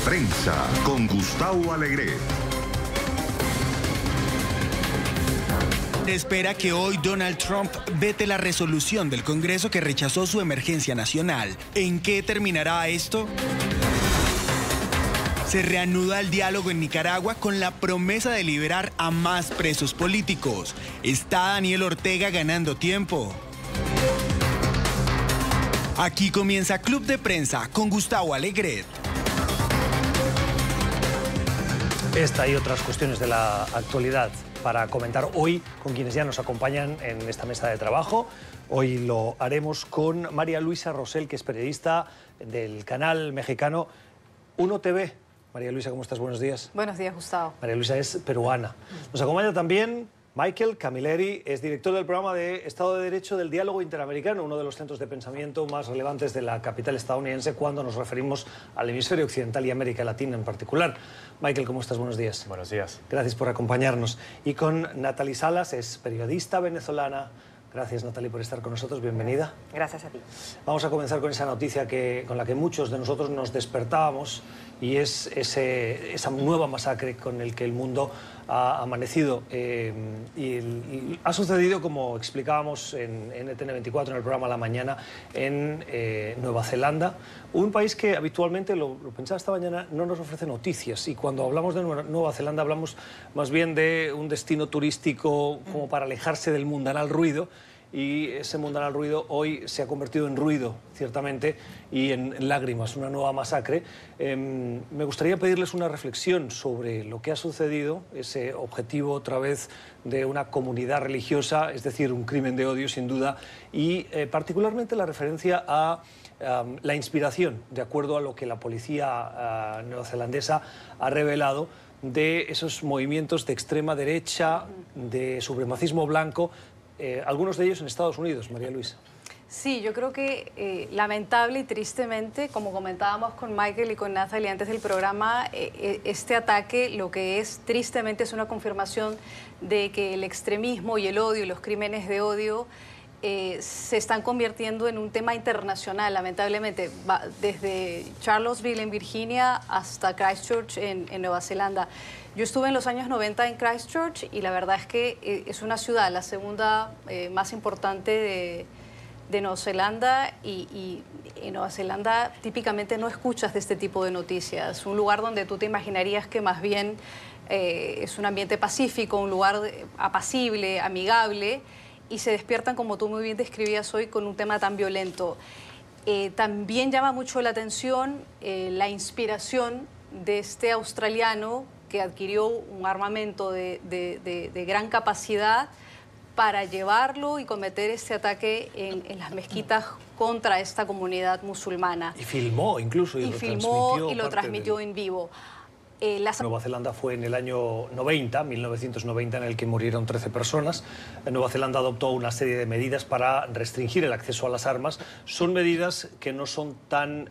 Prensa con Gustavo Alegret. Espera que hoy Donald Trump vete la resolución del Congreso que rechazó su emergencia nacional. ¿En qué terminará esto? Se reanuda el diálogo en Nicaragua con la promesa de liberar a más presos políticos. ¿Está Daniel Ortega ganando tiempo? Aquí comienza Club de Prensa con Gustavo Alegret. Esta y otras cuestiones de la actualidad para comentar hoy con quienes ya nos acompañan en esta mesa de trabajo. Hoy lo haremos con María Luisa Rosell, que es periodista del canal mexicano Uno TV. María Luisa, ¿cómo estás? Buenos días. Buenos días, Gustavo. María Luisa es peruana. Nos acompaña también Michael Camilleri, es director del programa de Estado de Derecho del Diálogo Interamericano, uno de los centros de pensamiento más relevantes de la capital estadounidense cuando nos referimos al hemisferio occidental y América Latina en particular. Michael, ¿cómo estás? Buenos días. Buenos días. Gracias por acompañarnos. Y con Natalie Salas, es periodista venezolana. Gracias, Natalie, por estar con nosotros. Bienvenida. Gracias a ti. Vamos a comenzar con esa noticia con la que muchos de nosotros nos despertábamos, y es esa nueva masacre con el que el mundo ha amanecido. Y ha sucedido, como explicábamos en NTN24, en el programa La Mañana, en Nueva Zelanda, un país que habitualmente, lo pensaba esta mañana, no nos ofrece noticias. Y cuando hablamos de Nueva Zelanda hablamos más bien de un destino turístico como para alejarse del mundanal ruido. Y ese mundanal ruido hoy se ha convertido en ruido, ciertamente, y en lágrimas, una nueva masacre. Me gustaría pedirles una reflexión sobre lo que ha sucedido, ese objetivo otra vez de una comunidad religiosa, es decir, un crimen de odio sin duda, y particularmente la referencia a la inspiración, de acuerdo a lo que la policía neozelandesa ha revelado, de esos movimientos de extrema derecha, de supremacismo blanco, algunos de ellos en Estados Unidos. María Luisa. Sí, yo creo que lamentable y tristemente, como comentábamos con Michael y con Natalie antes del programa, este ataque lo que es tristemente es una confirmación de que el extremismo y el odio y los crímenes de odio se están convirtiendo en un tema internacional, lamentablemente, desde Charlottesville en Virginia hasta Christchurch en Nueva Zelanda. Yo estuve en los años 90 en Christchurch y la verdad es que es una ciudad, la segunda más importante de Nueva Zelanda, y en Nueva Zelanda típicamente no escuchas de este tipo de noticias. Un lugar donde tú te imaginarías que más bien es un ambiente pacífico, un lugar apacible, amigable, y se despiertan, como tú muy bien describías hoy, con un tema tan violento. También llama mucho la atención la inspiración de este australiano que adquirió un armamento de gran capacidad para llevarlo y cometer este ataque en las mezquitas contra esta comunidad musulmana. Y filmó incluso. Y filmó y lo transmitió en vivo. Nueva Zelanda fue en el año 1990, en el que murieron 13 personas. Nueva Zelanda adoptó una serie de medidas para restringir el acceso a las armas. Son medidas que no son tan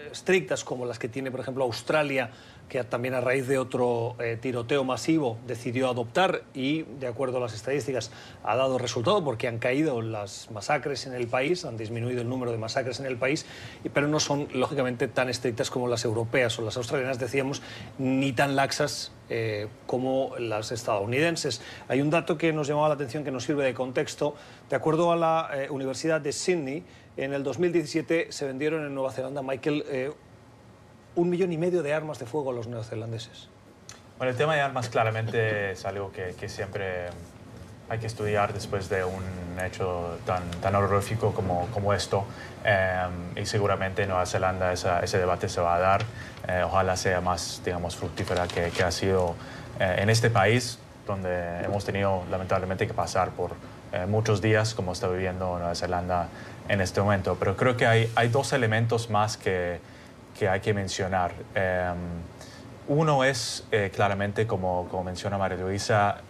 estrictas como las que tiene, por ejemplo, Australia, que también a raíz de otro tiroteo masivo decidió adoptar, y de acuerdo a las estadísticas ha dado resultado porque han caído las masacres en el país, han disminuido el número de masacres en el país, pero no son lógicamente tan estrictas como las europeas o las australianas, decíamos, ni tan laxas como las estadounidenses. Hay un dato que nos llamaba la atención, que nos sirve de contexto. De acuerdo a la Universidad de Sydney, en el 2017 se vendieron en Nueva Zelanda, Michael, 1,5 millones de armas de fuego a los neozelandeses. Bueno, el tema de armas claramente es algo que siempre hay que estudiar después de un hecho tan horrorífico como esto. Y seguramente en Nueva Zelanda ese debate se va a dar. Ojalá sea más, digamos, fructífera que ha sido en este país, donde hemos tenido lamentablemente que pasar por muchos días, como está viviendo Nueva Zelanda en este momento. Pero creo que hay dos elementos más que hay que mencionar. Uno es claramente, como menciona María Luisa,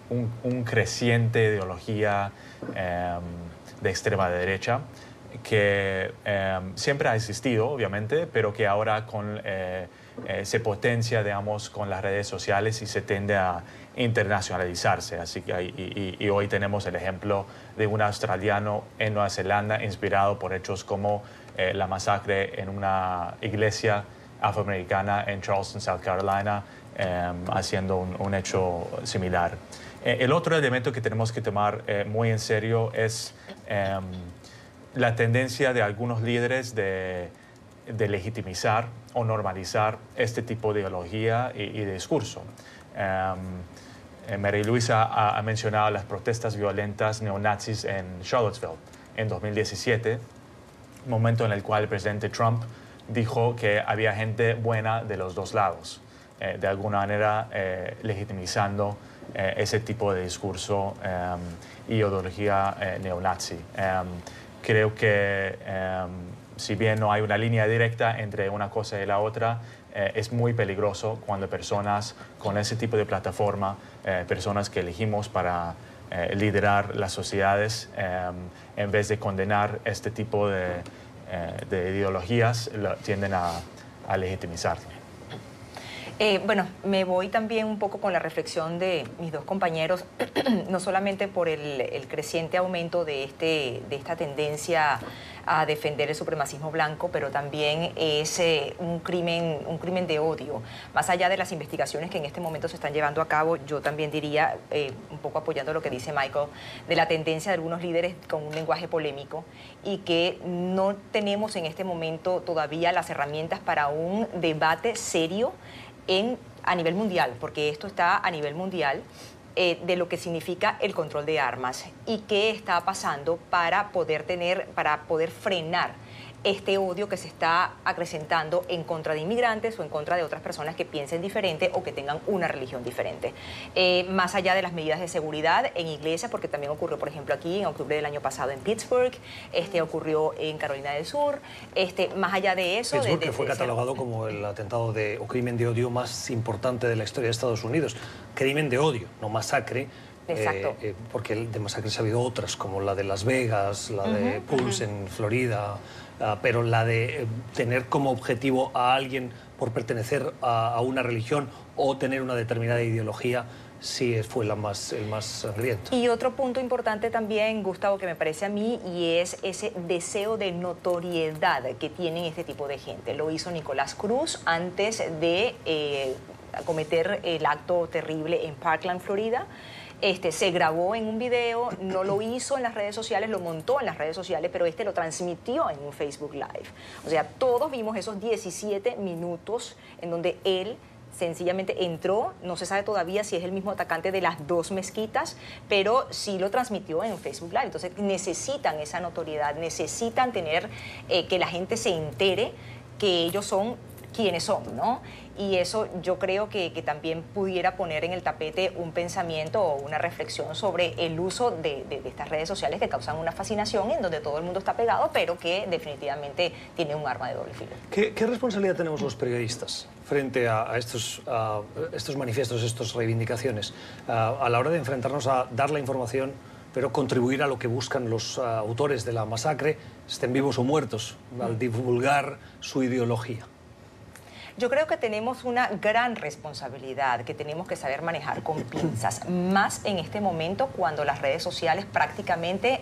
un creciente ideología de extrema derecha que siempre ha existido, obviamente, pero que ahora se potencia, digamos, con las redes sociales y se tiende a internacionalizarse. Así que y hoy tenemos el ejemplo de un australiano en Nueva Zelanda inspirado por hechos como la masacre en una iglesia afroamericana en Charleston, South Carolina, haciendo un hecho similar. El otro elemento que tenemos que tomar muy en serio es la tendencia de algunos líderes de legitimizar o normalizar este tipo de ideología y de discurso. María Luisa ha mencionado las protestas violentas neonazis en Charlottesville en 2017, momento en el cual el presidente Trump dijo que había gente buena de los dos lados, de alguna manera legitimizando ese tipo de discurso y ideología neonazi. Creo que si bien no hay una línea directa entre una cosa y la otra, es muy peligroso cuando personas con ese tipo de plataforma, personas que elegimos para liderar las sociedades, en vez de condenar este tipo de ideologías, tienden a legitimizar. Bueno, me voy también un poco con la reflexión de mis dos compañeros, no solamente por el creciente aumento de esta tendencia a defender el supremacismo blanco, pero también es un crimen de odio. Más allá de las investigaciones que en este momento se están llevando a cabo, yo también diría, un poco apoyando lo que dice Michael, de la tendencia de algunos líderes con un lenguaje polémico y que no tenemos en este momento todavía las herramientas para un debate serio a nivel mundial, porque esto está a nivel mundial, de lo que significa el control de armas y qué está pasando para poder frenar este odio que se está acrecentando en contra de inmigrantes o en contra de otras personas que piensen diferente o que tengan una religión diferente. Más allá de las medidas de seguridad en iglesias, porque también ocurrió, por ejemplo, aquí en octubre del año pasado en Pittsburgh, ocurrió en Carolina del Sur, más allá de eso... Pittsburgh, que fue catalogado como el atentado o crimen de odio más importante de la historia de Estados Unidos. Crimen de odio, no masacre. Exacto. Porque de masacres ha habido otras, como la de Las Vegas, la de Pulse en Florida, pero la de tener como objetivo a alguien por pertenecer a una religión o tener una determinada ideología, sí fue el más sangriento. Y otro punto importante también, Gustavo, que me parece a mí, y es ese deseo de notoriedad que tienen este tipo de gente. Lo hizo Nicolás Cruz antes de cometer el acto terrible en Parkland, Florida. Se grabó en un video, no lo hizo en las redes sociales, lo montó en las redes sociales, pero lo transmitió en un Facebook Live. O sea, todos vimos esos 17 minutos en donde él sencillamente entró, no se sabe todavía si es el mismo atacante de las dos mezquitas, pero sí lo transmitió en Facebook Live. Entonces necesitan esa notoriedad, necesitan tener que la gente se entere que ellos son quienes son, ¿no? Y eso yo creo que también pudiera poner en el tapete un pensamiento o una reflexión sobre el uso de estas redes sociales que causan una fascinación en donde todo el mundo está pegado, pero que definitivamente tiene un arma de doble filo. ¿Qué responsabilidad tenemos los periodistas frente a estos manifiestos, estas reivindicaciones, a la hora de enfrentarnos a dar la información, pero contribuir a lo que buscan los autores de la masacre, estén vivos o muertos, al divulgar su ideología? Yo creo que tenemos una gran responsabilidad que tenemos que saber manejar con pinzas, más en este momento cuando las redes sociales prácticamente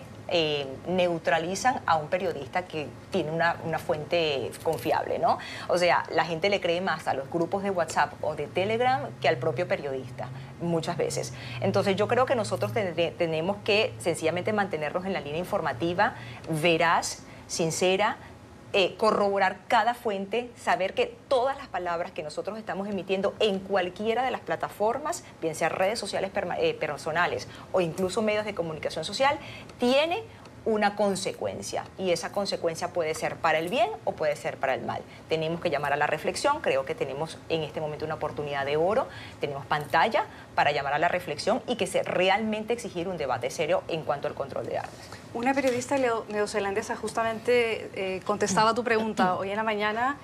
neutralizan a un periodista que tiene una fuente confiable, ¿no? O sea, la gente le cree más a los grupos de WhatsApp o de Telegram que al propio periodista, muchas veces. Entonces yo creo que nosotros tenemos que sencillamente mantenernos en la línea informativa, veraz, sincera, corroborar cada fuente, saber que todas las palabras que nosotros estamos emitiendo en cualquiera de las plataformas, bien sea redes sociales personales o incluso medios de comunicación social, tiene una consecuencia, y esa consecuencia puede ser para el bien o puede ser para el mal. Tenemos que llamar a la reflexión. Creo que tenemos en este momento una oportunidad de oro, tenemos pantalla para llamar a la reflexión y que realmente exigir un debate serio en cuanto al control de armas. Una periodista neozelandesa justamente contestaba a tu pregunta hoy en la mañana.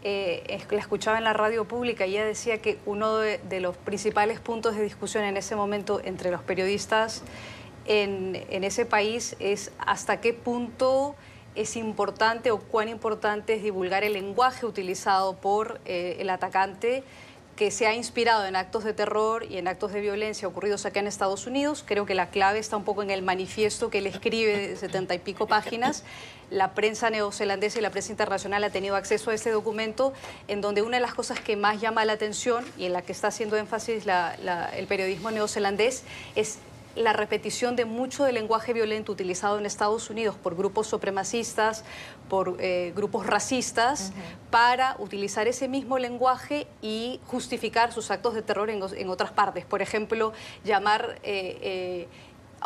La escuchaba en la radio pública y ella decía que uno de los principales puntos de discusión en ese momento entre los periodistas en ese país es hasta qué punto es importante o cuán importante es divulgar el lenguaje utilizado por el atacante que se ha inspirado en actos de terror y en actos de violencia ocurridos acá en Estados Unidos. Creo que la clave está un poco en el manifiesto que él escribe de 70 y pico páginas. La prensa neozelandesa y la prensa internacional ha tenido acceso a ese documento, en donde una de las cosas que más llama la atención y en la que está haciendo énfasis el periodismo neozelandés es la repetición de mucho del lenguaje violento utilizado en Estados Unidos por grupos supremacistas, por grupos racistas, para utilizar ese mismo lenguaje y justificar sus actos de terror en otras partes. Por ejemplo, llamar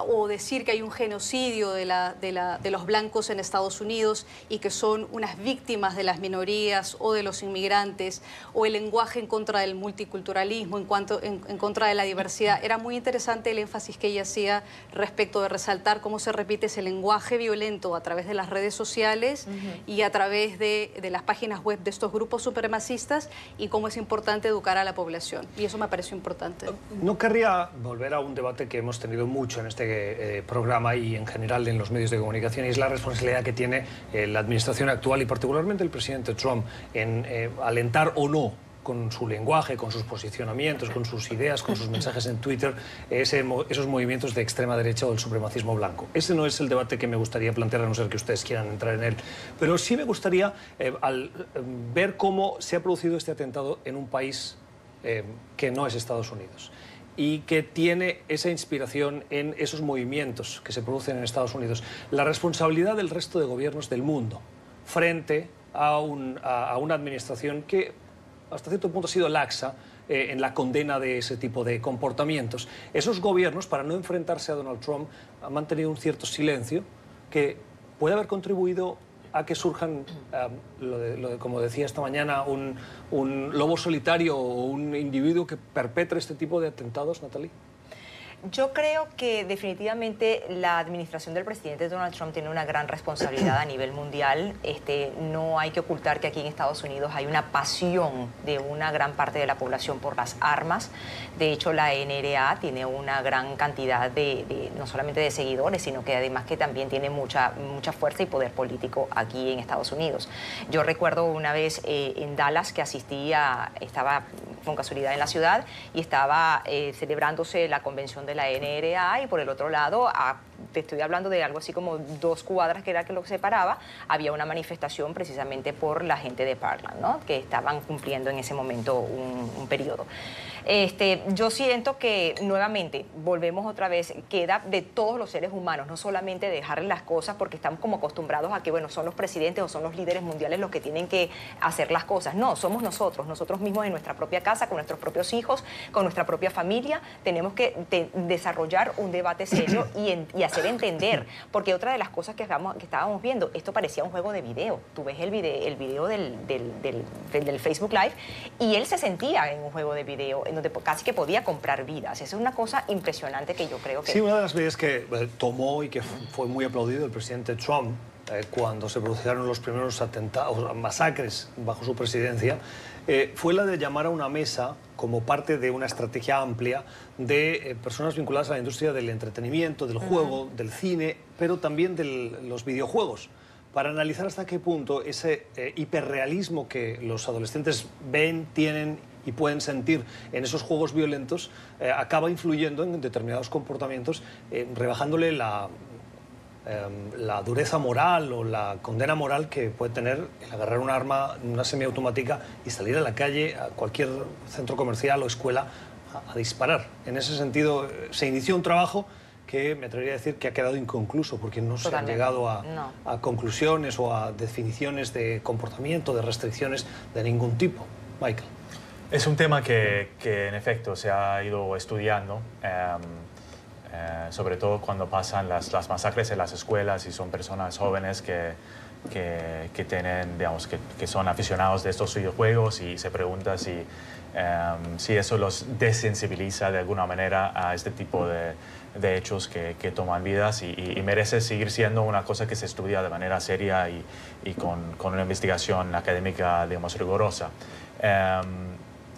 o decir que hay un genocidio de los blancos en Estados Unidos y que son unas víctimas de las minorías o de los inmigrantes, o el lenguaje en contra del multiculturalismo, en contra de la diversidad. Era muy interesante el énfasis que ella hacía respecto de resaltar cómo se repite ese lenguaje violento a través de las redes sociales y a través de las páginas web de estos grupos supremacistas, y cómo es importante educar a la población. Y eso me pareció importante. No querría volver a un debate que hemos tenido mucho en este programa y en general en los medios de comunicación, y es la responsabilidad que tiene la administración actual y particularmente el presidente Trump en alentar o no, con su lenguaje, con sus posicionamientos, con sus ideas, con sus mensajes en Twitter, esos movimientos de extrema derecha o del supremacismo blanco. Ese no es el debate que me gustaría plantear, a no ser que ustedes quieran entrar en él. Pero sí me gustaría ver cómo se ha producido este atentado en un país que no es Estados Unidos, y que tiene esa inspiración en esos movimientos que se producen en Estados Unidos. La responsabilidad del resto de gobiernos del mundo frente a una administración que hasta cierto punto ha sido laxa en la condena de ese tipo de comportamientos. Esos gobiernos, para no enfrentarse a Donald Trump, han mantenido un cierto silencio que puede haber contribuido a que surjan, como decía esta mañana, un lobo solitario o un individuo que perpetre este tipo de atentados, Natalie. Yo creo que definitivamente la administración del presidente Donald Trump tiene una gran responsabilidad a nivel mundial. No hay que ocultar que aquí en Estados Unidos hay una pasión de una gran parte de la población por las armas. De hecho, la NRA tiene una gran cantidad no solamente de seguidores, sino que además que también tiene mucha fuerza y poder político aquí en Estados Unidos. Yo recuerdo una vez en Dallas que estaba con casualidad en la ciudad y estaba celebrándose la convención de la NRA, y por el otro lado, te estoy hablando de algo así como 2 cuadras que era que lo separaba, había una manifestación precisamente por la gente de Parkland, ¿no? Que estaban cumpliendo en ese momento un periodo. Yo siento que nuevamente volvemos otra vez, queda de todos los seres humanos, no solamente dejarle las cosas porque estamos como acostumbrados a que, bueno, son los presidentes o son los líderes mundiales los que tienen que hacer las cosas. No, somos nosotros mismos en nuestra propia casa, con nuestros propios hijos, con nuestra propia familia. Tenemos que desarrollar un debate serio y hacer entender, porque otra de las cosas que estábamos viendo, esto parecía un juego de video. Tú ves el video del Facebook Live y él se sentía en un juego de video en donde casi que podía comprar vidas. Esa es una cosa impresionante que yo creo que... Sí, una de las medidas que tomó y que fue muy aplaudido el presidente Trump cuando se produjeron los primeros atentados, masacres bajo su presidencia, fue la de llamar a una mesa como parte de una estrategia amplia de personas vinculadas a la industria del entretenimiento, del juego, del cine, pero también de los videojuegos, para analizar hasta qué punto ese hiperrealismo que los adolescentes ven, tienen y pueden sentir en esos juegos violentos acaba influyendo en determinados comportamientos, rebajándole la dureza moral o la condena moral que puede tener el agarrar un arma, una semiautomática y salir a la calle, a cualquier centro comercial o escuela a disparar. En ese sentido, se inició un trabajo que me atrevería a decir que ha quedado inconcluso, porque no se han llegado a conclusiones o a definiciones de comportamiento, de restricciones de ningún tipo. Michael. Es un tema que en efecto se ha ido estudiando, sobre todo cuando pasan las masacres en las escuelas y son personas jóvenes que tienen, digamos, que son aficionados de estos videojuegos, y se pregunta si eso los desensibiliza de alguna manera a este tipo de hechos que toman vidas, y merece seguir siendo una cosa que se estudia de manera seria y con una investigación académica, digamos, rigurosa.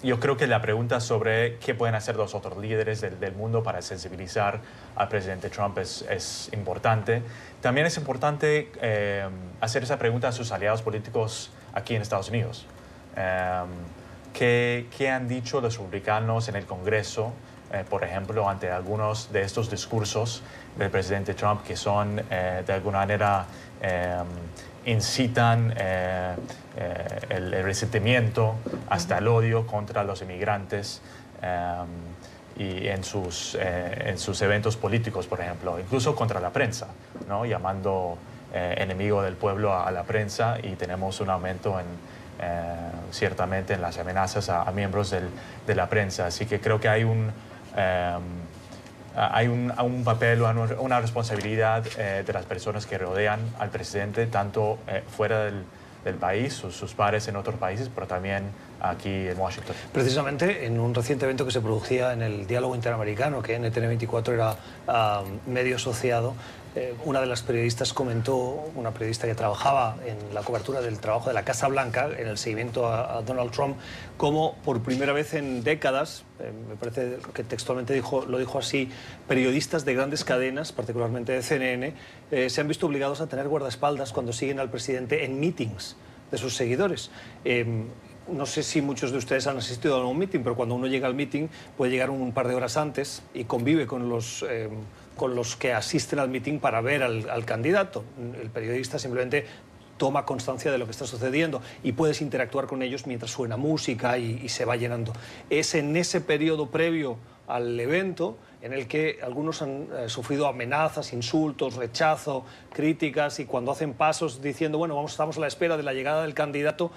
Yo creo que la pregunta sobre qué pueden hacer los otros líderes del mundo para sensibilizar al presidente Trump es importante. También es importante hacer esa pregunta a sus aliados políticos aquí en Estados Unidos. ¿Qué han dicho los republicanos en el Congreso, por ejemplo, ante algunos de estos discursos del presidente Trump que son, de alguna manera, incitan el resentimiento, hasta el odio contra los inmigrantes y en sus eventos políticos, por ejemplo, incluso contra la prensa, ¿no? Llamando enemigo del pueblo a la prensa, y tenemos un aumento ciertamente en las amenazas a miembros de la prensa. Así que creo que hay un papel, una responsabilidad de las personas que rodean al presidente, tanto fuera del país, sus pares en otros países, pero también aquí en Washington. Precisamente en un reciente evento que se producía en el Diálogo Interamericano, que NTN24 era medio asociado, una de las periodistas comentó, una periodista que trabajaba en la cobertura del trabajo de la Casa Blanca, en el seguimiento a Donald Trump, como por primera vez en décadas, me parece que textualmente lo dijo así, periodistas de grandes cadenas, particularmente de CNN, se han visto obligados a tener guardaespaldas cuando siguen al presidente en meetings de sus seguidores. No sé si muchos de ustedes han asistido a un meeting, pero cuando uno llega al meeting puede llegar un par de horas antes y convive con los que asisten al meeting para ver al candidato. El periodista simplemente toma constancia de lo que está sucediendo y puedes interactuar con ellos mientras suena música y se va llenando. Es en ese periodo previo al evento en el que algunos han sufrido amenazas, insultos, rechazo, críticas, y cuando hacen pasos diciendo, bueno, estamos a la espera de la llegada del candidato,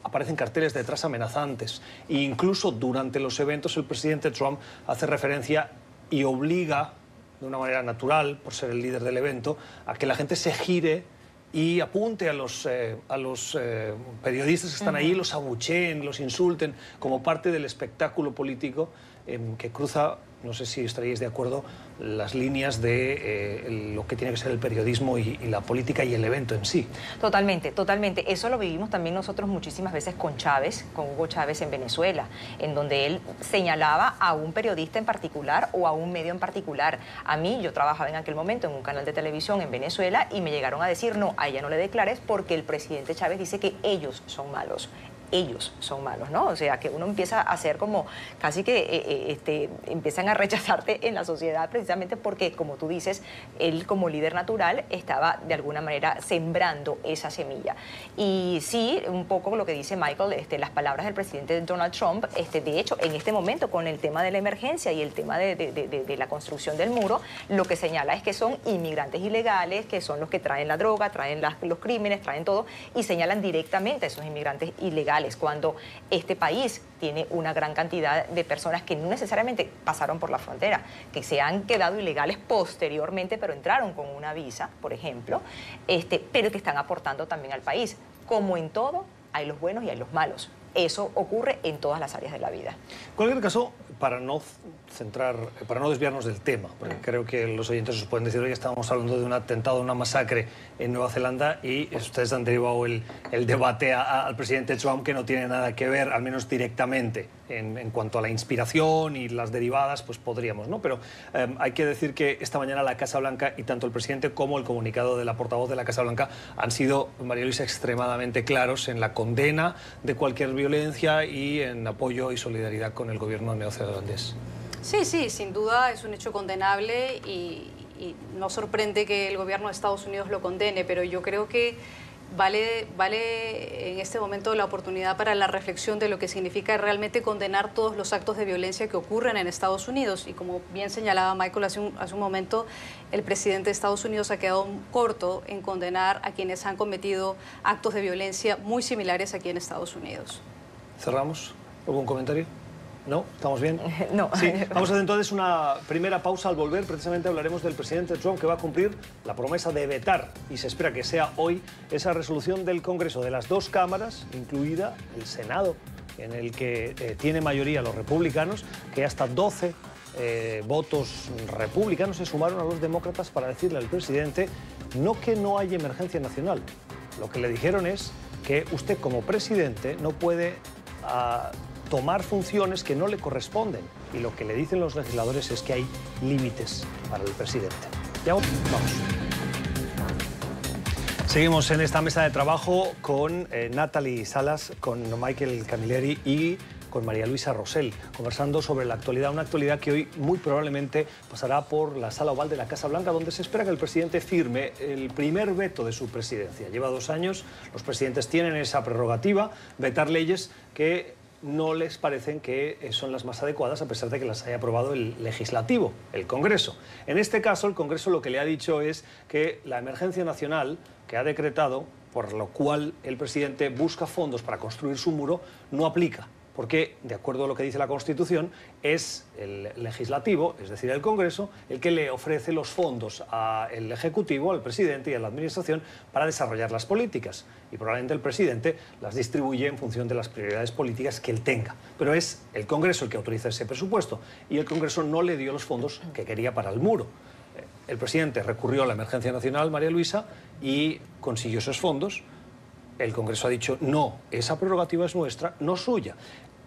aparecen carteles detrás amenazantes. E incluso durante los eventos el presidente Trump hace referencia y obliga, de una manera natural, por ser el líder del evento, a que la gente se gire y apunte a los periodistas que están ahí, los abucheen, los insulten, como parte del espectáculo político que cruza, no sé si estaríais de acuerdo, las líneas de lo que tiene que ser el periodismo y la política y el evento en sí. Totalmente, totalmente. Eso lo vivimos también nosotros muchísimas veces con Chávez, con Hugo Chávez en Venezuela, en donde él señalaba a un periodista en particular o a un medio en particular. A mí, yo trabajaba en aquel momento en un canal de televisión en Venezuela y me llegaron a decir, no, a ella no le declares porque el presidente Chávez dice que ellos son malos. Ellos son malos, ¿no? O sea, que uno empieza a hacer como casi que empiezan a rechazarte en la sociedad precisamente porque, como tú dices, él como líder natural estaba de alguna manera sembrando esa semilla. Y sí, un poco lo que dice Michael, las palabras del presidente Donald Trump, de hecho, en este momento con el tema de la emergencia y el tema de la construcción del muro, lo que señala es que son inmigrantes ilegales, que son los que traen la droga, traen los crímenes, traen todo, y señalan directamente a esos inmigrantes ilegales, cuando este país tiene una gran cantidad de personas que no necesariamente pasaron por la frontera, que se han quedado ilegales posteriormente, pero entraron con una visa, por ejemplo, pero que están aportando también al país. Como en todo, hay los buenos y hay los malos. Eso ocurre en todas las áreas de la vida. En cualquier caso, para no desviarnos del tema, porque creo que los oyentes os pueden decir, hoy estábamos hablando de un atentado, una masacre en Nueva Zelanda, y ustedes han derivado el debate al presidente Trump, que no tiene nada que ver, al menos directamente, en cuanto a la inspiración y las derivadas, pues podríamos, ¿no? Pero hay que decir que esta mañana la Casa Blanca, y tanto el presidente como el comunicado de la portavoz de la Casa Blanca, han sido, María Luisa, extremadamente claros en la condena de cualquier violencia y en apoyo y solidaridad con el gobierno neozelandés. Sí, sin duda es un hecho condenable y no sorprende que el gobierno de Estados Unidos lo condene, pero yo creo que vale en este momento la oportunidad para la reflexión de lo que significa realmente condenar todos los actos de violencia que ocurren en Estados Unidos. Y como bien señalaba Michael hace un momento, el presidente de Estados Unidos ha quedado corto en condenar a quienes han cometido actos de violencia muy similares aquí en Estados Unidos. ¿Cerramos? ¿Algún comentario? ¿No? ¿Estamos bien? No. Sí, vamos a hacer entonces una primera pausa. Al volver, precisamente hablaremos del presidente Trump, que va a cumplir la promesa de vetar, y se espera que sea hoy, esa resolución del Congreso de las dos cámaras, incluida el Senado, en el que tiene mayoría los republicanos, que hasta 12 votos republicanos se sumaron a los demócratas para decirle al presidente no que no hay emergencia nacional. Lo que le dijeron es que usted como presidente no puede tomar funciones que no le corresponden, y lo que le dicen los legisladores es que hay límites para el presidente. Ya vamos. Seguimos en esta mesa de trabajo con Natalie Salas, con Michael Camilleri y con María Luisa Rosell, conversando sobre la actualidad, una actualidad que hoy muy probablemente pasará por la sala oval de la Casa Blanca, donde se espera que el presidente firme el primer veto de su presidencia. Lleva 2 años, los presidentes tienen esa prerrogativa, vetar leyes que no les parecen que son las más adecuadas, a pesar de que las haya aprobado el legislativo, el Congreso. En este caso, el Congreso lo que le ha dicho es que la emergencia nacional que ha decretado, por lo cual el presidente busca fondos para construir su muro, no aplica. Porque, de acuerdo a lo que dice la Constitución, es el legislativo, es decir, el Congreso, el que le ofrece los fondos al Ejecutivo, al presidente y a la Administración para desarrollar las políticas. Y probablemente el presidente las distribuye en función de las prioridades políticas que él tenga. Pero es el Congreso el que autoriza ese presupuesto y el Congreso no le dio los fondos que quería para el muro. El presidente recurrió a la emergencia nacional, María Luisa, y consiguió esos fondos. El Congreso ha dicho, no, esa prerrogativa es nuestra, no suya.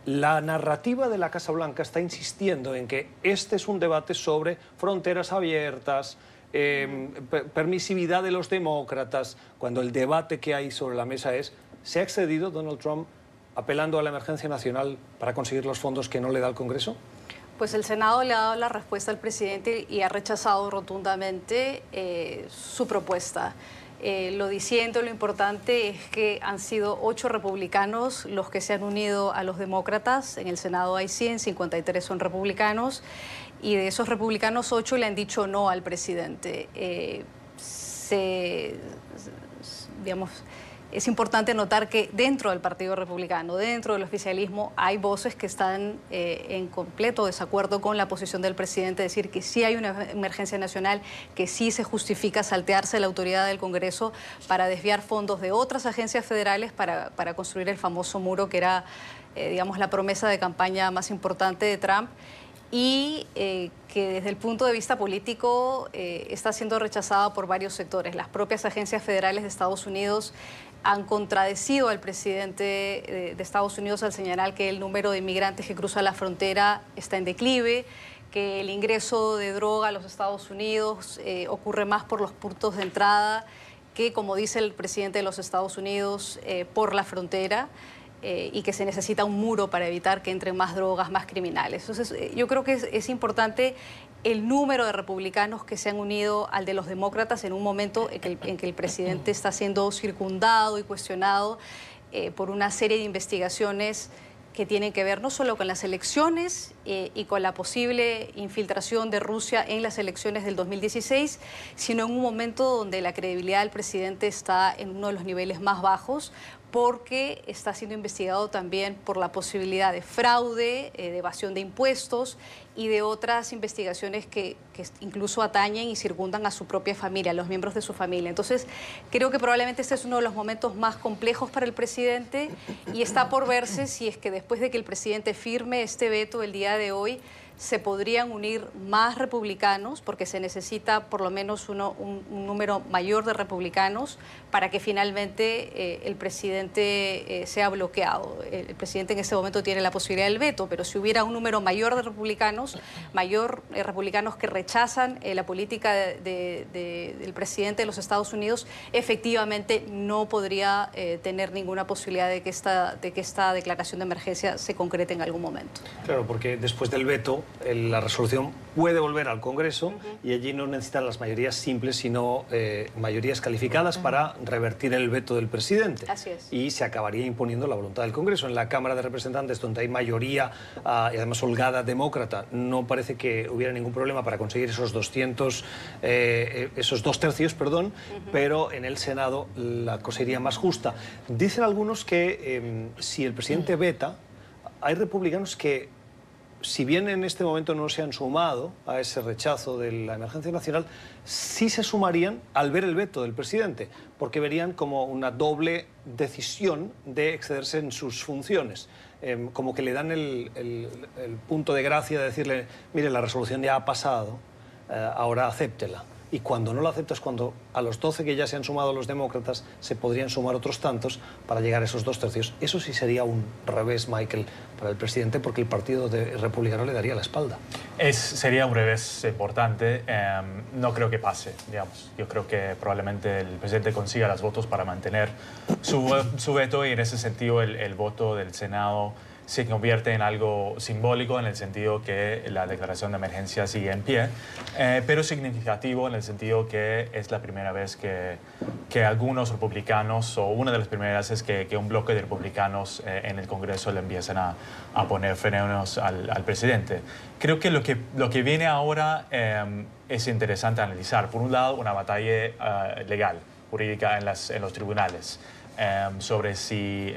La narrativa de la Casa Blanca está insistiendo en que este es un debate sobre fronteras abiertas, permisividad de los demócratas, cuando el debate que hay sobre la mesa es, ¿se ha excedido Donald Trump apelando a la emergencia nacional para conseguir los fondos que no le da el Congreso? Pues el Senado le ha dado la respuesta al presidente y ha rechazado rotundamente su propuesta. Lo diciendo, lo importante es que han sido 8 republicanos los que se han unido a los demócratas. En el Senado hay 100, 53 son republicanos, y de esos republicanos 8 le han dicho no al presidente. Es importante notar que dentro del Partido Republicano, dentro del oficialismo, hay voces que están en completo desacuerdo con la posición del presidente, decir que sí hay una emergencia nacional, que sí se justifica saltearse la autoridad del Congreso para desviar fondos de otras agencias federales para construir el famoso muro que era, digamos, la promesa de campaña más importante de Trump. Y que desde el punto de vista político está siendo rechazada por varios sectores. Las propias agencias federales de Estados Unidos han contradecido al presidente de Estados Unidos al señalar que el número de inmigrantes que cruzan la frontera está en declive, que el ingreso de droga a los Estados Unidos ocurre más por los puntos de entrada que, como dice el presidente de los Estados Unidos, por la frontera. Y que se necesita un muro para evitar que entren más drogas, más criminales. Entonces, yo creo que es importante el número de republicanos que se han unido al de los demócratas en un momento en que el presidente está siendo circundado y cuestionado por una serie de investigaciones que tienen que ver no solo con las elecciones y con la posible infiltración de Rusia en las elecciones del 2016, sino en un momento donde la credibilidad del presidente está en uno de los niveles más bajos, porque está siendo investigado también por la posibilidad de fraude, de evasión de impuestos y de otras investigaciones que incluso atañen y circundan a su propia familia, a los miembros de su familia. Entonces, creo que probablemente este es uno de los momentos más complejos para el presidente y está por verse si es que después de que el presidente firme este veto el día de hoy, se podrían unir más republicanos, porque se necesita por lo menos un número mayor de republicanos para que finalmente el presidente sea bloqueado. El presidente en este momento tiene la posibilidad del veto, pero si hubiera un número mayor de republicanos, republicanos que rechazan la política del presidente de los Estados Unidos, efectivamente no podría tener ninguna posibilidad de que esta declaración de emergencia se concrete en algún momento. Claro, porque después del veto, la resolución puede volver al Congreso y allí no necesitan las mayorías simples, sino mayorías calificadas para revertir el veto del presidente. Así es. Y se acabaría imponiendo la voluntad del Congreso. En la Cámara de Representantes, donde hay mayoría y además holgada demócrata, no parece que hubiera ningún problema para conseguir esos 2 tercios, pero en el Senado la cosa iría más justa. Dicen algunos que si el presidente veta, hay republicanos que, si bien en este momento no se han sumado a ese rechazo de la emergencia nacional, sí se sumarían al ver el veto del presidente, porque verían como una doble decisión de excederse en sus funciones. Como que le dan el punto de gracia de decirle, mire, la resolución ya ha pasado, ahora acéptela. y cuando no lo acepta es cuando a los 12 que ya se han sumado los demócratas se podrían sumar otros tantos para llegar a esos 2/3. Eso sí sería un revés, Michael, para el presidente, porque el partido republicano le daría la espalda. Sería un revés importante. No creo que pase, digamos. Yo creo que probablemente el presidente consiga los votos para mantener su veto, y en ese sentido el voto del Senado se convierte en algo simbólico, en el sentido que la declaración de emergencia sigue en pie, pero significativo en el sentido que es la primera vez que algunos republicanos, o una de las primeras es que un bloque de republicanos en el Congreso le empiezan a poner frenos al presidente. Creo que lo que viene ahora es interesante analizar. Por un lado, una batalla legal, jurídica en los tribunales. Sobre si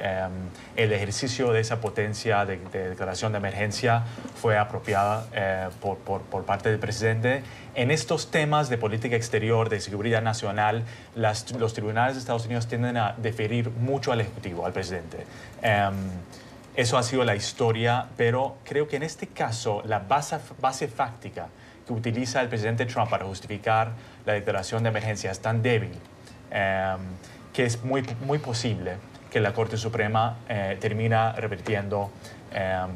el ejercicio de esa potencia de declaración de emergencia fue apropiada por parte del presidente. En estos temas de política exterior, de seguridad nacional, los tribunales de Estados Unidos tienden a deferir mucho al Ejecutivo, al presidente. Eso ha sido la historia, pero creo que en este caso la base fáctica que utiliza el presidente Trump para justificar la declaración de emergencia es tan débil que es muy posible que la Corte Suprema termina revirtiendo,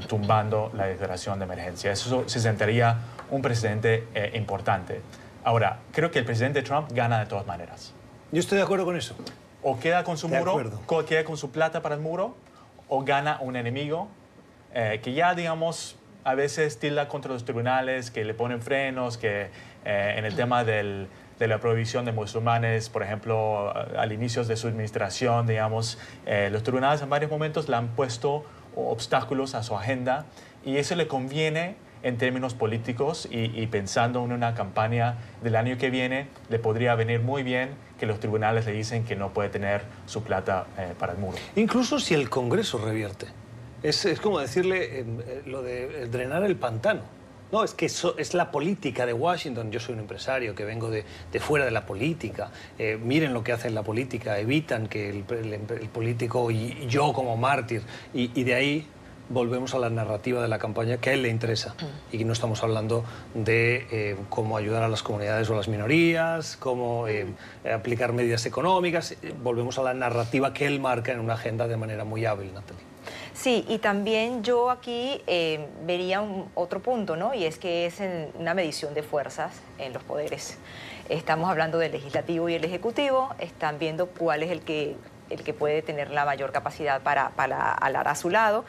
tumbando la declaración de emergencia. Eso se sentaría un precedente importante. Ahora, creo que el presidente Trump gana de todas maneras. Yo estoy de acuerdo con eso. O queda con su muro, queda con su plata para el muro, o gana un enemigo que ya, digamos, a veces tilda contra los tribunales, que le ponen frenos, que en el tema de la prohibición de musulmanes, por ejemplo, al inicio de su administración, digamos, los tribunales en varios momentos le han puesto obstáculos a su agenda, y eso le conviene en términos políticos, y pensando en una campaña del año que viene, le podría venir muy bien que los tribunales le dicen que no puede tener su plata para el muro. Incluso si el Congreso revierte. Es como decirle lo de drenar el pantano. No, es que eso es la política de Washington. Yo soy un empresario que vengo de fuera de la política. Miren lo que hacen la política. Evitan que el político y yo como mártir. Y de ahí volvemos a la narrativa de la campaña que a él le interesa. Y no estamos hablando de cómo ayudar a las comunidades o a las minorías, cómo aplicar medidas económicas. Volvemos a la narrativa que él marca en una agenda de manera muy hábil, Natalie. Sí, y también yo aquí vería otro punto, ¿no? Y es que es una medición de fuerzas en los poderes. Estamos hablando del legislativo y el ejecutivo, están viendo cuál es el que puede tener la mayor capacidad para alar a su lado.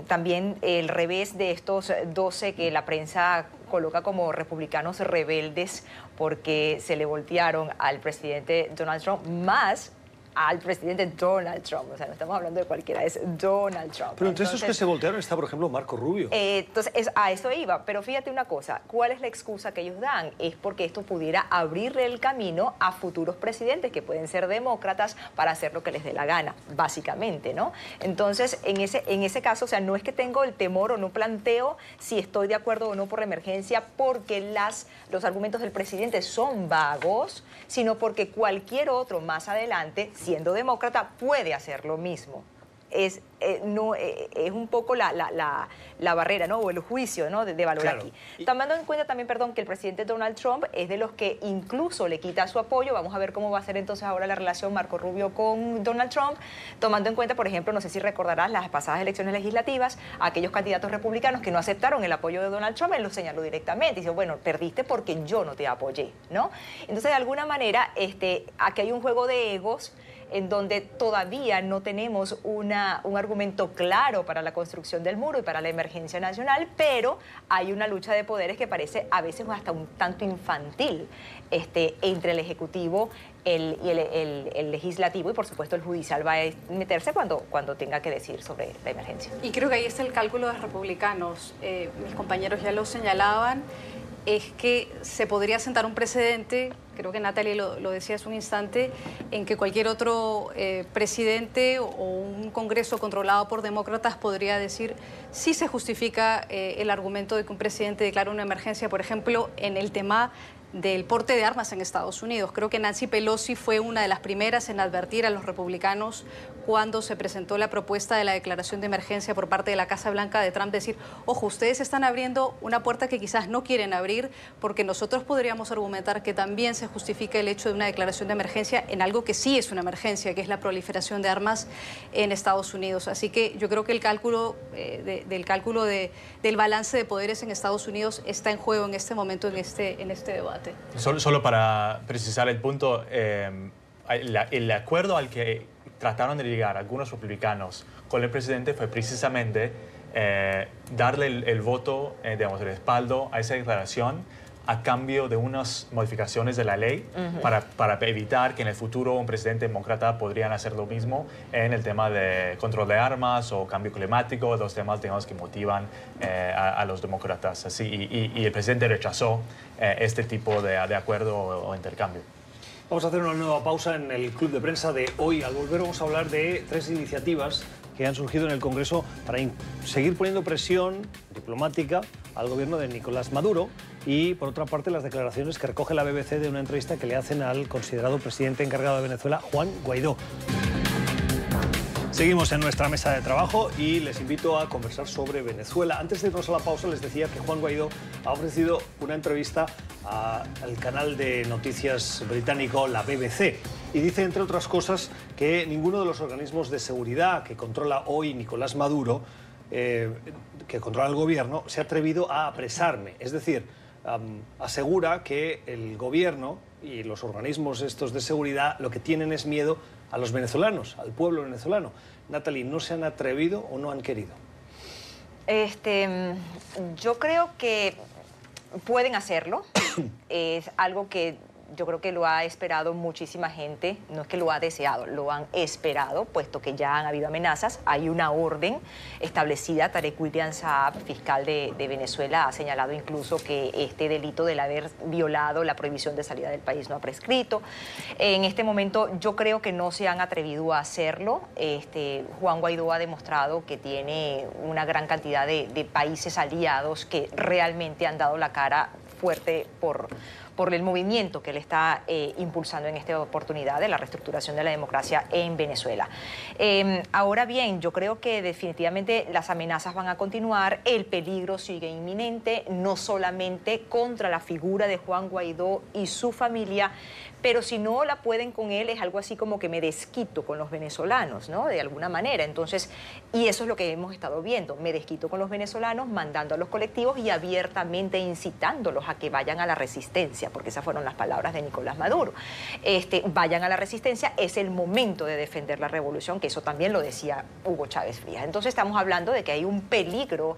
También el revés de estos 12 que la prensa coloca como republicanos rebeldes porque se le voltearon al presidente Donald Trump, más al presidente Donald Trump. O sea, no estamos hablando de cualquiera, es Donald Trump. Pero entre esos que se voltearon está, por ejemplo, Marco Rubio. Entonces, a eso iba. Pero fíjate una cosa, ¿cuál es la excusa que ellos dan? Es porque esto pudiera abrirle el camino a futuros presidentes que pueden ser demócratas para hacer lo que les dé la gana, básicamente, ¿no? Entonces, en ese caso, o sea, no es que tengo el temor o no planteo si estoy de acuerdo o no por la emergencia porque los argumentos del presidente son vagos, sino porque cualquier otro más adelante, siendo demócrata, puede hacer lo mismo. Es un poco la barrera, ¿no? O el juicio, ¿no? de valor, claro, aquí. Tomando en cuenta también, perdón, que el presidente Donald Trump es de los que incluso le quita su apoyo. Vamos a ver cómo va a ser entonces ahora la relación Marco Rubio con Donald Trump, tomando en cuenta, por ejemplo, no sé si recordarás las pasadas elecciones legislativas, aquellos candidatos republicanos que no aceptaron el apoyo de Donald Trump, él lo señaló directamente y dijo, bueno, perdiste porque yo no te apoyé, ¿no? Entonces, de alguna manera, aquí hay un juego de egos en donde todavía no tenemos un argumento claro para la construcción del muro y para la emergencia nacional, pero hay una lucha de poderes que parece a veces hasta un tanto infantil entre el Ejecutivo y el Legislativo, y por supuesto el Judicial va a meterse cuando tenga que decir sobre la emergencia. Y creo que ahí está el cálculo de los republicanos. Mis compañeros ya lo señalaban, es que se podría sentar un precedente, creo que Natalie lo decía hace un instante, en que cualquier otro presidente o un Congreso controlado por demócratas podría decir si se justifica el argumento de que un presidente declara una emergencia, por ejemplo, en el tema del porte de armas en Estados Unidos. Creo que Nancy Pelosi fue una de las primeras en advertir a los republicanos cuando se presentó la propuesta de la declaración de emergencia por parte de la Casa Blanca de Trump, decir, ojo, ustedes están abriendo una puerta que quizás no quieren abrir, porque nosotros podríamos argumentar que también se justifica el hecho de una declaración de emergencia en algo que sí es una emergencia, que es la proliferación de armas en Estados Unidos. Así que yo creo que el cálculo del balance de poderes en Estados Unidos está en juego en este momento, en este debate. Solo para precisar el punto, el acuerdo al que trataron de llegar algunos republicanos con el presidente fue precisamente darle el voto, digamos, el respaldo a esa declaración a cambio de unas modificaciones de la ley para evitar que en el futuro un presidente demócrata podrían hacer lo mismo en el tema de control de armas o cambio climático, los temas, digamos, que motivan a los demócratas. Así, y el presidente rechazó este tipo de acuerdo o intercambio. Vamos a hacer una nueva pausa en el Club de Prensa de hoy. Al volver vamos a hablar de 3 iniciativas que han surgido en el Congreso para seguir poniendo presión diplomática al gobierno de Nicolás Maduro y, por otra parte, las declaraciones que recoge la BBC de una entrevista que le hacen al considerado presidente encargado de Venezuela, Juan Guaidó. Seguimos en nuestra mesa de trabajo y les invito a conversar sobre Venezuela. Antes de irnos a la pausa les decía que Juan Guaidó ha ofrecido una entrevista al canal de noticias británico, la BBC, y dice, entre otras cosas, que ninguno de los organismos de seguridad que controla hoy Nicolás Maduro, que controla el gobierno, se ha atrevido a apresarme. Es decir, asegura que el gobierno y los organismos estos de seguridad lo que tienen es miedo a los venezolanos, al pueblo venezolano. Natalie, ¿no se han atrevido o no han querido? Yo creo que pueden hacerlo. Es algo que yo creo que lo ha esperado muchísima gente. No es que lo ha deseado, lo han esperado, puesto que ya han habido amenazas. Hay una orden establecida. Tarek William Saab, fiscal de Venezuela, ha señalado incluso que este delito del haber violado la prohibición de salida del país no ha prescrito. En este momento yo creo que no se han atrevido a hacerlo. Juan Guaidó ha demostrado que tiene una gran cantidad de países aliados que realmente han dado la cara fuerte por el movimiento que él está impulsando en esta oportunidad de la reestructuración de la democracia en Venezuela. Ahora bien, yo creo que definitivamente las amenazas van a continuar, el peligro sigue inminente, no solamente contra la figura de Juan Guaidó y su familia, pero si no la pueden con él es algo así como que me desquito con los venezolanos, ¿no? De alguna manera. Entonces, y eso es lo que hemos estado viendo, me desquito con los venezolanos, mandando a los colectivos y abiertamente incitándolos a que vayan a la resistencia, porque esas fueron las palabras de Nicolás Maduro. Vayan a la resistencia, es el momento de defender la revolución, que eso también lo decía Hugo Chávez Frías. Entonces estamos hablando de que hay un peligro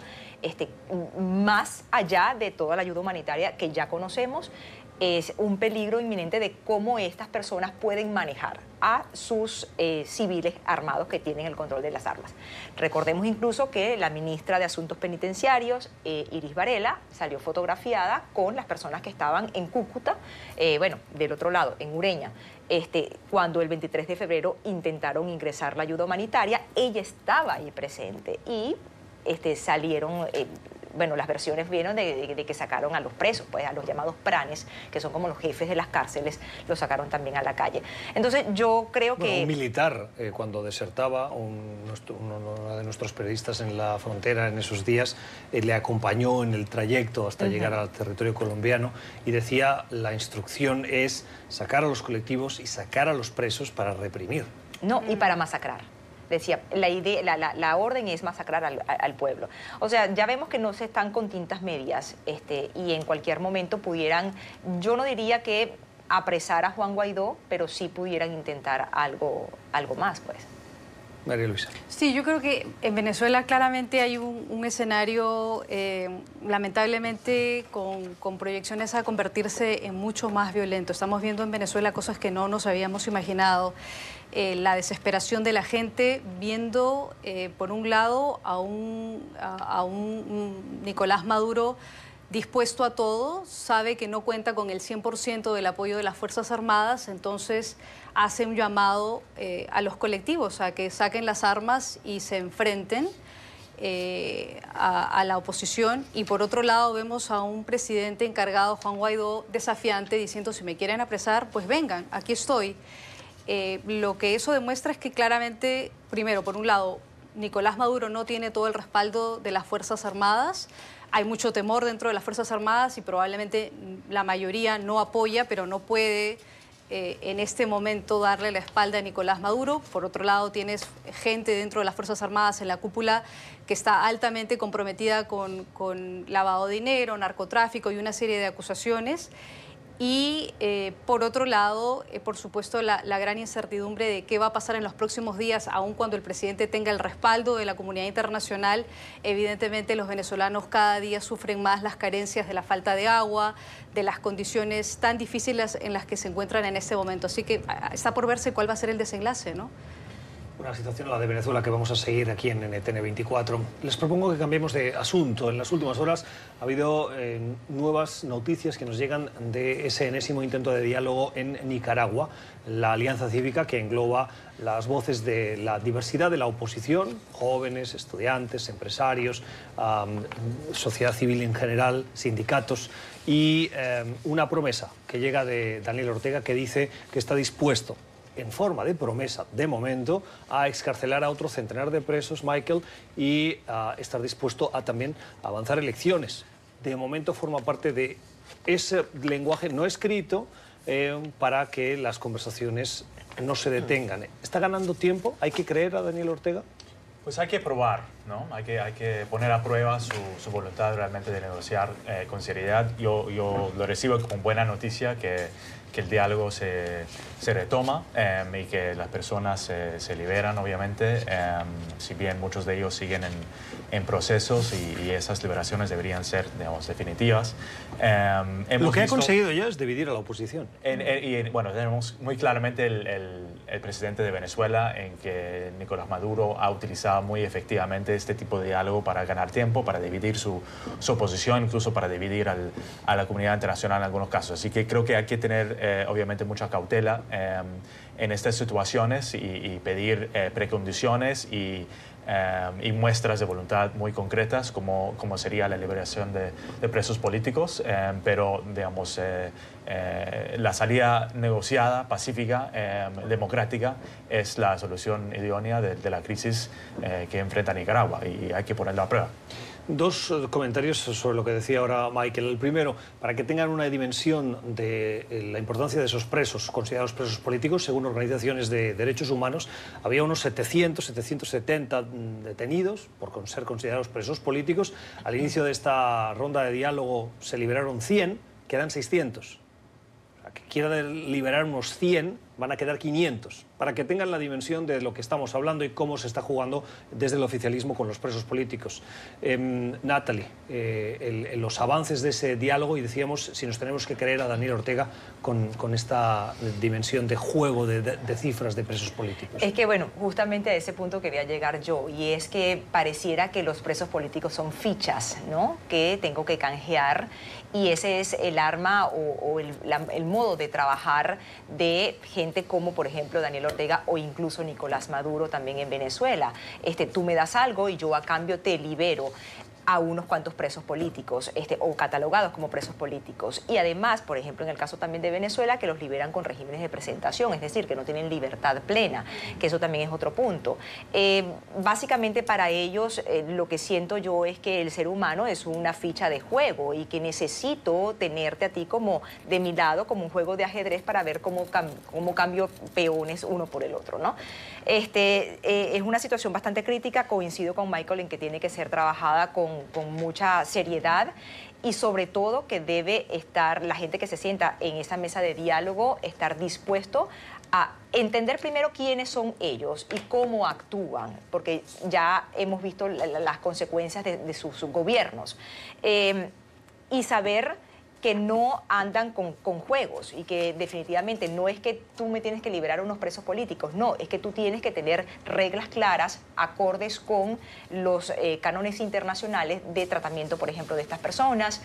más allá de toda la ayuda humanitaria que ya conocemos. Es un peligro inminente de cómo estas personas pueden manejar a sus civiles armados que tienen el control de las armas. Recordemos incluso que la ministra de Asuntos Penitenciarios, Iris Varela, salió fotografiada con las personas que estaban en Cúcuta, del otro lado, en Ureña. Cuando el 23 de febrero intentaron ingresar la ayuda humanitaria, ella estaba ahí presente y salieron... las versiones vieron de que sacaron a los presos, pues a los llamados pranes, que son como los jefes de las cárceles, los sacaron también a la calle. Entonces yo creo que... Un militar, cuando desertaba, uno de nuestros periodistas en la frontera en esos días, le acompañó en el trayecto hasta llegar al territorio colombiano y decía, la instrucción es sacar a los colectivos y sacar a los presos para reprimir. No, y para masacrar. Decía, la orden es masacrar al pueblo. O sea, ya vemos que no se están con tintas medias y en cualquier momento pudieran, yo no diría que apresar a Juan Guaidó, pero sí pudieran intentar algo más, pues. María Luisa. Sí, yo creo que en Venezuela claramente hay un escenario lamentablemente con proyecciones a convertirse en mucho más violento. Estamos viendo en Venezuela cosas que no nos habíamos imaginado. La desesperación de la gente viendo, por un lado, a un Nicolás Maduro dispuesto a todo, sabe que no cuenta con el 100% del apoyo de las Fuerzas Armadas, entonces hace un llamado a los colectivos a que saquen las armas y se enfrenten. a la oposición, y por otro lado vemos a un presidente encargado, Juan Guaidó, desafiante, diciendo si me quieren apresar, pues vengan, aquí estoy. Lo que eso demuestra es que claramente, primero, por un lado, Nicolás Maduro no tiene todo el respaldo de las Fuerzas Armadas. Hay mucho temor dentro de las Fuerzas Armadas y probablemente la mayoría no apoya, pero no puede en este momento darle la espalda a Nicolás Maduro. Por otro lado, tienes gente dentro de las Fuerzas Armadas en la cúpula que está altamente comprometida con lavado de dinero, narcotráfico y una serie de acusaciones. Y por otro lado, por supuesto, la gran incertidumbre de qué va a pasar en los próximos días, aun cuando el presidente tenga el respaldo de la comunidad internacional. Evidentemente los venezolanos cada día sufren más las carencias de la falta de agua, de las condiciones tan difíciles en las que se encuentran en este momento. Así que está por verse cuál va a ser el desenlace, ¿no? Una situación, la de Venezuela, que vamos a seguir aquí en NTN24. Les propongo que cambiemos de asunto. En las últimas horas ha habido nuevas noticias que nos llegan de ese enésimo intento de diálogo en Nicaragua, la Alianza Cívica, que engloba las voces de la diversidad de la oposición, jóvenes, estudiantes, empresarios, sociedad civil en general, sindicatos, y una promesa que llega de Daniel Ortega, que dice que está dispuesto, en forma de promesa, de momento, a excarcelar a otro centenar de presos, Michael, y a estar dispuesto a también avanzar elecciones. De momento forma parte de ese lenguaje no escrito para que las conversaciones no se detengan. ¿Está ganando tiempo? ¿Hay que creer a Daniel Ortega? Pues hay que probar, ¿no? Hay que poner a prueba su voluntad realmente de negociar con seriedad. Yo lo recibo con buena noticia que el diálogo se retoma y que las personas se liberan, obviamente, si bien muchos de ellos siguen en procesos y esas liberaciones deberían ser, digamos, definitivas. Lo que ha conseguido ya es dividir a la oposición. Bueno, tenemos muy claramente el presidente de Venezuela, en que Nicolás Maduro ha utilizado muy efectivamente este tipo de diálogo para ganar tiempo, para dividir su oposición, incluso para dividir a la comunidad internacional en algunos casos. Así que creo que hay que tener obviamente mucha cautela en estas situaciones y pedir precondiciones y muestras de voluntad muy concretas, como sería la liberación de presos políticos, pero digamos la salida negociada, pacífica, democrática es la solución idónea de la crisis que enfrenta Nicaragua, y hay que ponerla a prueba. Dos comentarios sobre lo que decía ahora Michael. El primero, para que tengan una dimensión de la importancia de esos presos, considerados presos políticos, según organizaciones de derechos humanos, había unos 700, 770 detenidos por ser considerados presos políticos. Al inicio de esta ronda de diálogo se liberaron 100, quedan 600. O sea, que quieran liberar unos 100, van a quedar 500, para que tengan la dimensión de lo que estamos hablando y cómo se está jugando desde el oficialismo con los presos políticos. Natalie, los avances de ese diálogo, y decíamos si nos tenemos que creer a Daniel Ortega con esta dimensión de juego de cifras de presos políticos. Es que, bueno, justamente a ese punto quería llegar yo, y es que pareciera que los presos políticos son fichas, ¿no?, que tengo que canjear, y ese es el arma o el modo de trabajar de gente como, por ejemplo, Daniel Ortega o incluso Nicolás Maduro también en Venezuela. Tú me das algo y yo a cambio te libero a unos cuantos presos políticos o catalogados como presos políticos. Y además, por ejemplo, en el caso también de Venezuela, que los liberan con regímenes de presentación, es decir, que no tienen libertad plena, que eso también es otro punto. Básicamente para ellos lo que siento yo es que el ser humano es una ficha de juego y que necesito tenerte a ti como de mi lado, como un juego de ajedrez, para ver cómo cambio peones uno por el otro, ¿no? Es una situación bastante crítica. Coincido con Michael en que tiene que ser trabajada con mucha seriedad, y sobre todo que debe estar la gente que se sienta en esa mesa de diálogo, estar dispuesto a entender primero quiénes son ellos y cómo actúan, porque ya hemos visto las consecuencias de sus gobiernos, y saber que no andan con juegos y que definitivamente no es que tú me tienes que liberar a unos presos políticos, no, es que tú tienes que tener reglas claras, acordes con los cánones internacionales de tratamiento, por ejemplo, de estas personas.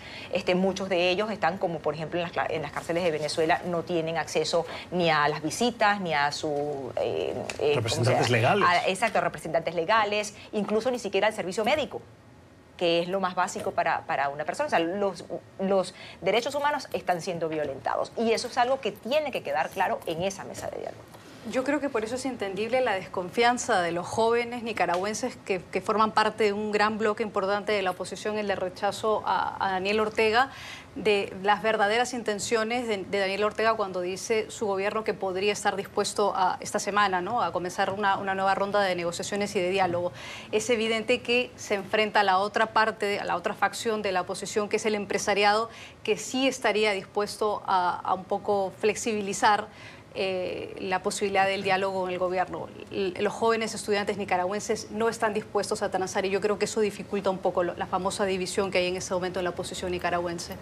Muchos de ellos están, como por ejemplo en las cárceles de Venezuela, no tienen acceso ni a las visitas, ni a su... representantes legales. Exacto, representantes legales, incluso ni siquiera al servicio médico, que es lo más básico para una persona. O sea, los derechos humanos están siendo violentados. Y eso es algo que tiene que quedar claro en esa mesa de diálogo. Yo creo que por eso es entendible la desconfianza de los jóvenes nicaragüenses que forman parte de un gran bloque importante de la oposición, el de rechazo a Daniel Ortega, de las verdaderas intenciones de Daniel Ortega cuando dice su gobierno que podría estar dispuesto esta semana, ¿no?, a comenzar una nueva ronda de negociaciones y de diálogo. Es evidente que se enfrenta a la otra parte, a la otra facción de la oposición, que es el empresariado, que sí estaría dispuesto a un poco flexibilizar la posibilidad del diálogo en el gobierno. Los jóvenes estudiantes nicaragüenses no están dispuestos a transar y yo creo que eso dificulta un poco la famosa división que hay en este momento en la oposición nicaragüense.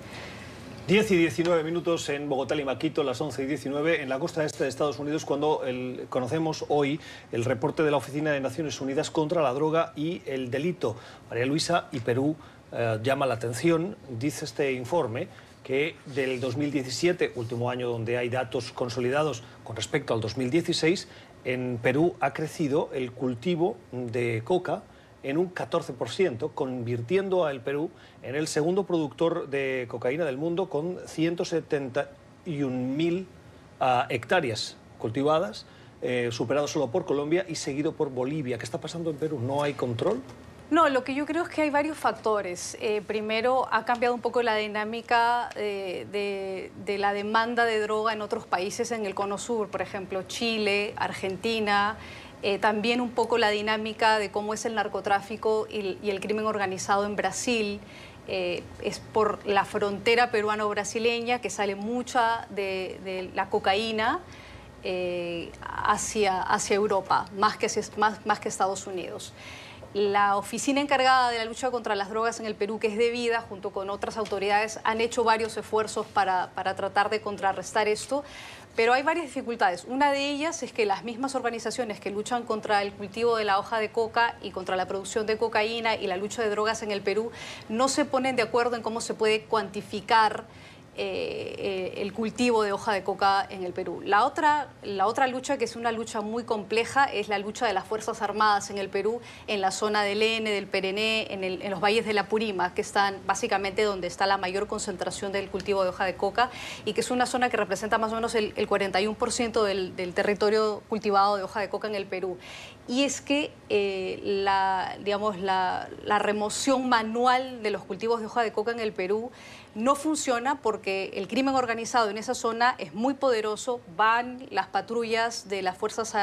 10 y 19 minutos en Bogotá y Maquito, las 11 y 19 en la costa este de Estados Unidos, cuando conocemos hoy el reporte de la Oficina de Naciones Unidas contra la droga y el delito. María Luisa, y Perú llama la atención, dice este informe, que del 2017, último año donde hay datos consolidados con respecto al 2016, en Perú ha crecido el cultivo de coca en un 14%, convirtiendo al Perú en el segundo productor de cocaína del mundo, con 171.000 hectáreas cultivadas, superado solo por Colombia y seguido por Bolivia. ¿Qué está pasando en Perú? ¿No hay control? No, lo que yo creo es que hay varios factores. Primero, ha cambiado un poco la dinámica de la demanda de droga en otros países en el Cono Sur, por ejemplo, Chile, Argentina. También un poco la dinámica de cómo es el narcotráfico y el crimen organizado en Brasil. Es por la frontera peruano-brasileña que sale mucha de la cocaína hacia Europa, más que Estados Unidos. La oficina encargada de la lucha contra las drogas en el Perú, que es debida, junto con otras autoridades, han hecho varios esfuerzos para tratar de contrarrestar esto, pero hay varias dificultades. Una de ellas es que las mismas organizaciones que luchan contra el cultivo de la hoja de coca y contra la producción de cocaína y la lucha de drogas en el Perú no se ponen de acuerdo en cómo se puede cuantificar el cultivo de hoja de coca en el Perú. La otra lucha, que es una lucha muy compleja, es la lucha de las Fuerzas Armadas en el Perú, en la zona del N, del Perené, en los valles de la Purímac, que están básicamente donde está la mayor concentración del cultivo de hoja de coca y que es una zona que representa más o menos el 41% del territorio cultivado de hoja de coca en el Perú. Y es que la remoción manual de los cultivos de hoja de coca en el Perú no funciona porque el crimen organizado en esa zona es muy poderoso. Van las patrullas de las Fuerzas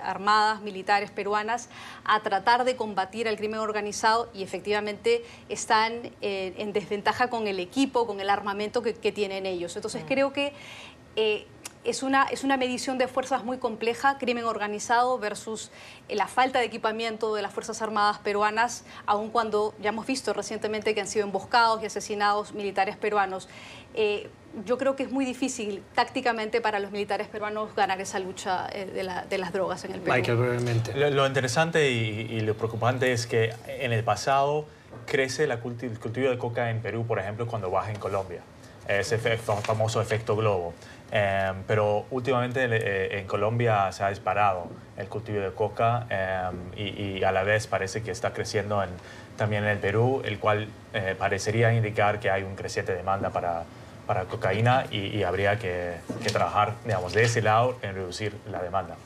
Armadas, militares peruanas a tratar de combatir al crimen organizado y efectivamente están en desventaja con el equipo, con el armamento que tienen ellos. Entonces creo que es una medición de fuerzas muy compleja, crimen organizado versus la falta de equipamiento de las Fuerzas Armadas peruanas, aun cuando ya hemos visto recientemente que han sido emboscados y asesinados militares peruanos. Yo creo que es muy difícil tácticamente para los militares peruanos ganar esa lucha de las drogas en el Perú. Michael, brevemente. Lo interesante y lo preocupante es que en el pasado crece el cultivo de coca en Perú, por ejemplo, cuando baja en Colombia. Ese famoso efecto globo. Pero últimamente en Colombia se ha disparado el cultivo de coca y a la vez parece que está creciendo también en el Perú, el cual parecería indicar que hay un creciente demanda para cocaína y habría que trabajar, digamos, de ese lado en reducir la demanda.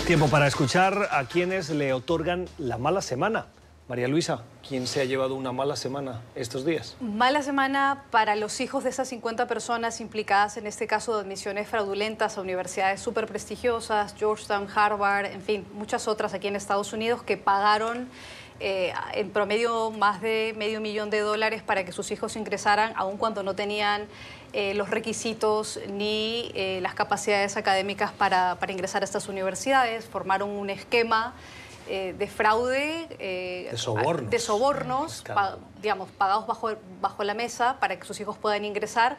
Tiempo para escuchar a quienes le otorgan la mala semana. María Luisa, ¿quién se ha llevado una mala semana estos días? Mala semana para los hijos de esas 50 personas implicadas en este caso de admisiones fraudulentas a universidades súper prestigiosas, Georgetown, Harvard, en fin, muchas otras aquí en Estados Unidos que pagaron en promedio más de $500,000 para que sus hijos ingresaran, aun cuando no tenían los requisitos ni las capacidades académicas para ingresar a estas universidades. Formaron un esquema de fraude, de sobornos digamos, pagados bajo la mesa para que sus hijos puedan ingresar.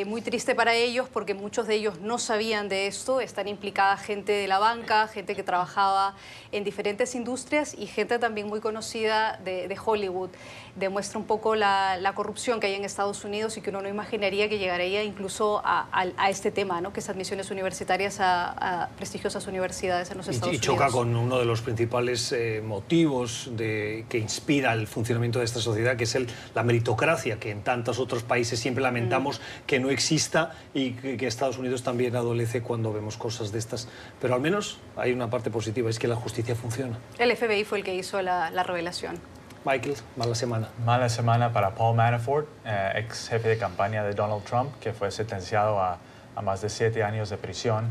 Muy triste para ellos porque muchos de ellos no sabían de esto. Están implicadas gente de la banca, gente que trabajaba en diferentes industrias y gente también muy conocida de Hollywood. Demuestra un poco la corrupción que hay en Estados Unidos y que uno no imaginaría que llegaría incluso a este tema, ¿no? Que es admisiones universitarias a prestigiosas universidades en los Estados Unidos. Y choca con uno de los principales motivos que inspira el funcionamiento de esta sociedad, que es la meritocracia, que en tantos otros países siempre lamentamos que no exista y que Estados Unidos también adolece cuando vemos cosas de estas. Pero al menos hay una parte positiva, es que la justicia funciona. El FBI fue el que hizo la revelación. Michael, mala semana. Mala semana para Paul Manafort, ex jefe de campaña de Donald Trump, que fue sentenciado a más de 7 años de prisión.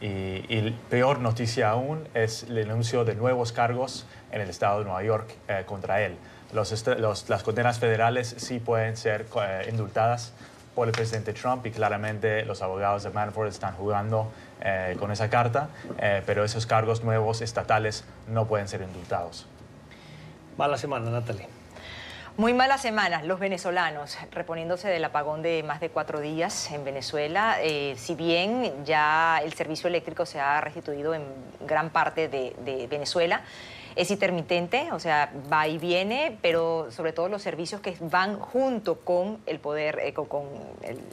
Y peor noticia aún es el anuncio de nuevos cargos en el estado de Nueva York contra él. Las condenas federales sí pueden ser indultadas por el presidente Trump y claramente los abogados de Manafort están jugando con esa carta, pero esos cargos nuevos estatales no pueden ser indultados. Mala semana, Natalie. Muy mala semana, los venezolanos, reponiéndose del apagón de más de 4 días en Venezuela. Si bien ya el servicio eléctrico se ha restituido en gran parte de Venezuela, es intermitente, o sea, va y viene, pero sobre todo los servicios que van junto con el poder,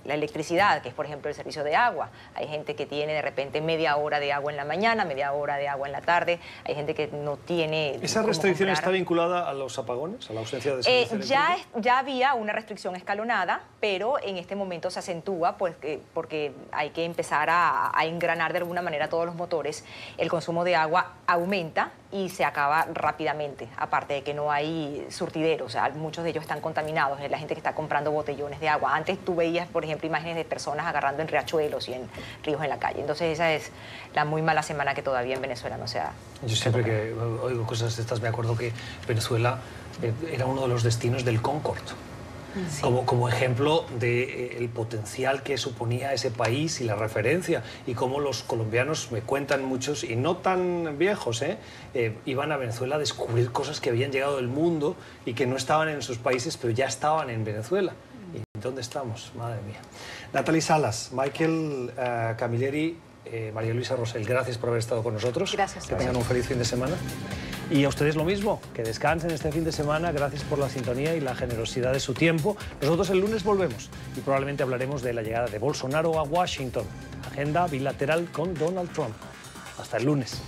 la electricidad, que es, por ejemplo, el servicio de agua. Hay gente que tiene de repente media hora de agua en la mañana, media hora de agua en la tarde. Hay gente que no tiene. ¿Esa restricción está vinculada a los apagones, a la ausencia de servicio eléctrico? Ya había una restricción escalonada, pero en este momento se acentúa porque hay que empezar a engranar de alguna manera todos los motores. El consumo de agua aumenta y se acaba rápidamente, aparte de que no hay surtideros, o sea, muchos de ellos están contaminados, es la gente que está comprando botellones de agua. Antes tú veías, por ejemplo, imágenes de personas agarrando en riachuelos y en ríos en la calle. Entonces esa es la muy mala semana que todavía en Venezuela no se ha... Yo siempre que oigo cosas de estas me acuerdo que Venezuela era uno de los destinos del Concorde. Sí. Como ejemplo del potencial que suponía ese país y la referencia, y cómo los colombianos, me cuentan muchos, y no tan viejos, iban a Venezuela a descubrir cosas que habían llegado del mundo y que no estaban en sus países, pero ya estaban en Venezuela. ¿Y dónde estamos? Madre mía. Natalie Salas, Michael Camilleri, María Luisa Rosell, gracias por haber estado con nosotros. Gracias. Que tengan un feliz fin de semana. Y a ustedes lo mismo, que descansen este fin de semana. Gracias por la sintonía y la generosidad de su tiempo. Nosotros el lunes volvemos y probablemente hablaremos de la llegada de Bolsonaro a Washington. Agenda bilateral con Donald Trump. Hasta el lunes.